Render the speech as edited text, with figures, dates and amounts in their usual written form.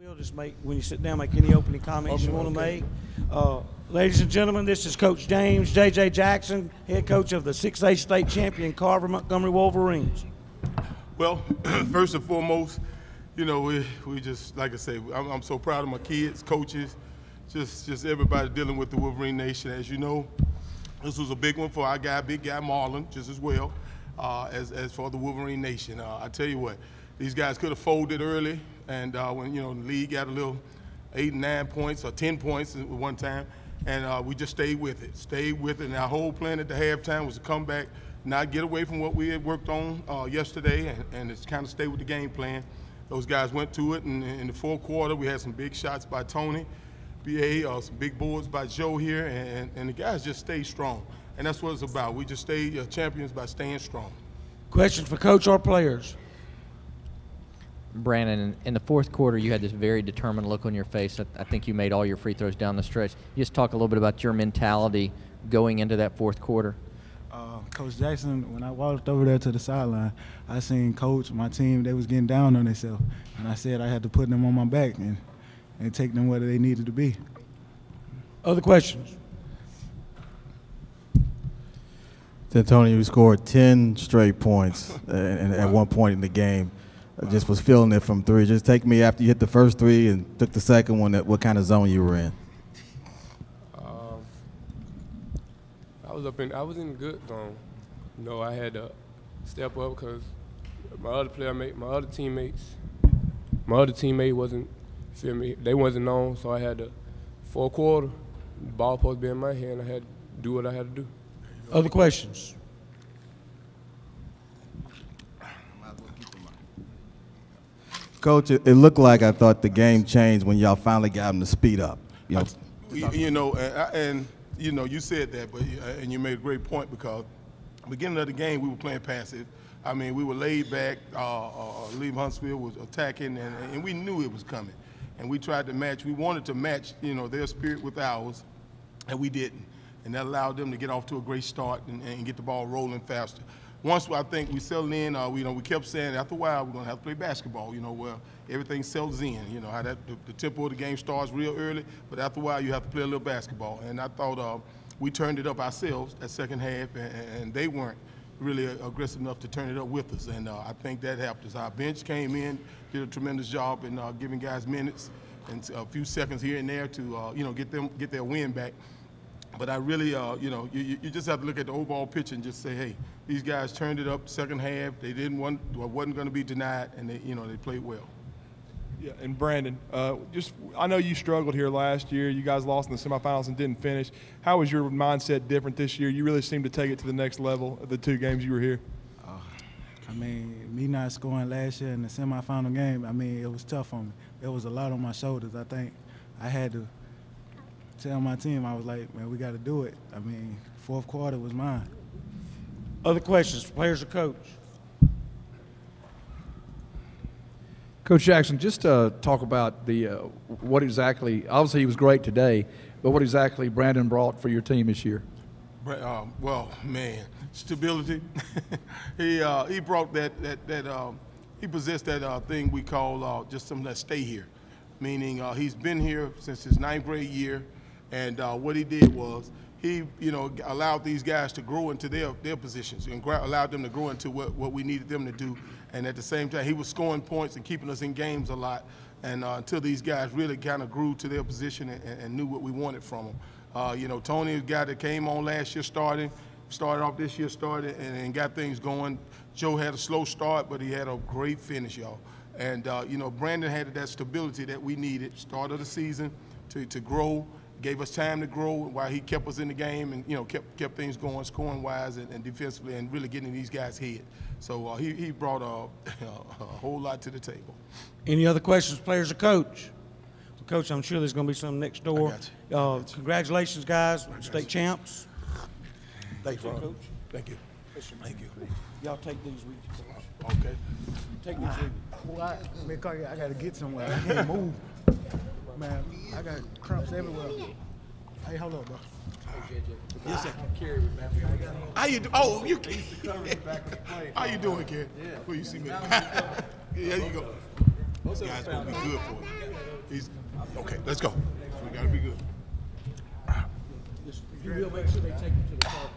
We'll just when you sit down, make any opening comments you want to make. Ladies and gentlemen, this is Coach James J.J. Jackson, head coach of the 6A state champion Carver Montgomery Wolverines. Well, first and foremost, you know, we just, like I say, I'm so proud of my kids, coaches, just everybody dealing with the Wolverine Nation. As you know, this was a big one for our guy, big guy Marlon, just as well as for the Wolverine Nation. I tell you what, these guys could have folded early, and when, you know, the league got a little 8, 9 points or 10 points at one time, and we just stayed with it. And our whole plan at the halftime was to come back, not get away from what we had worked on yesterday, and it's kind of stay with the game plan. Those guys went to it, and in the fourth quarter, we had some big shots by Tony, B.A., some big boards by Joe here, and the guys just stayed strong. And that's what it's about. We just stayed champions by staying strong. Questions for coach or players? Brandon, in the fourth quarter, you had this very determined look on your face. I think you made all your free throws down the stretch. You just talk a little bit about your mentality going into that fourth quarter. Coach Jackson, when I walked over there to the sideline, I seen Coach, my team, they was getting down on themselves. And I said I had to put them on my back and take them where they needed to be. Other questions? Tony, you scored 10 straight points at one point in the game. I just was feeling it from three. Just take me after you hit the first three and took the second one, what kind of zone you were in. I was in a good zone. You know, I had to step up because my other teammate wasn't, feel me, they wasn't on, so I had to, fourth quarter, the ball supposed to be in my hand, I had to do what I had to do. Other questions? Coach, it looked like I thought the game changed when y'all finally got him to speed up. You know, you said that, but and you made a great point because beginning of the game we were playing passive. I mean, we were laid back. Lee Huntsville was attacking, and we knew it was coming, and we tried to match. We wanted to match, you know, their spirit with ours, and we didn't, and that allowed them to get off to a great start and get the ball rolling faster. Once I think we settled in, we kept saying after a while we're going to have to play basketball, you know, where everything settles in, you know, how the tempo of the game starts real early, but after a while you have to play a little basketball. And I thought we turned it up ourselves that second half, and they weren't really aggressive enough to turn it up with us, and I think that helped us. Our bench came in, did a tremendous job in giving guys minutes and a few seconds here and there to, you know, get their win back. But I really, you know, you just have to look at the overall picture and just say, hey, these guys turned it up second half. They wasn't going to be denied, and they played well. Yeah, and Brandon, I know you struggled here last year. You guys lost in the semifinals and didn't finish. How was your mindset different this year? You really seemed to take it to the next level of the 2 games you were here. I mean, me not scoring last year in the semifinal game, I mean, it was tough on me. There was a lot on my shoulders. I think I had to tell my team, I was like, man, we got to do it. I mean, fourth quarter was mine. Other questions for players or coach? Coach Jackson, just talk about what exactly, obviously he was great today, but what exactly Brandon brought for your team this year? Well, man, stability. He brought he possessed that thing we call just something that stay here, meaning he's been here since his 9th grade year, and what he did was he, you know, allowed these guys to grow into their positions and allowed them to grow into what we needed them to do. And at the same time, he was scoring points and keeping us in games a lot. And until these guys really kind of grew to their position and knew what we wanted from them. You know, Tony, the guy that came on last year, started off this year, and got things going. Joe had a slow start, but he had a great finish, y'all. And you know, Brandon had that stability that we needed, start of the season, to grow. Gave us time to grow while he kept us in the game and, you know, kept things going scoring-wise and defensively and really getting these guys' head. So he brought a whole lot to the table. Any other questions, players or coach? Well, Coach, I'm sure there's going to be some next door. I got you. Congratulations, guys, state champs. Thanks, Ron. Coach. Thank you. Thank you. Y'all take these with you, Coach. Okay. Take these with you. I got to get somewhere. I can't move. Man, I got cramps everywhere. Hey, hold up, bro. Yes, sir. How you do? Oh, you. How you doing, Kerry? Yeah. Well, you see me. Yeah, there you go. Those guys gonna be good for you. He's okay. Let's go. We gotta be good. You will make sure they take you to the park.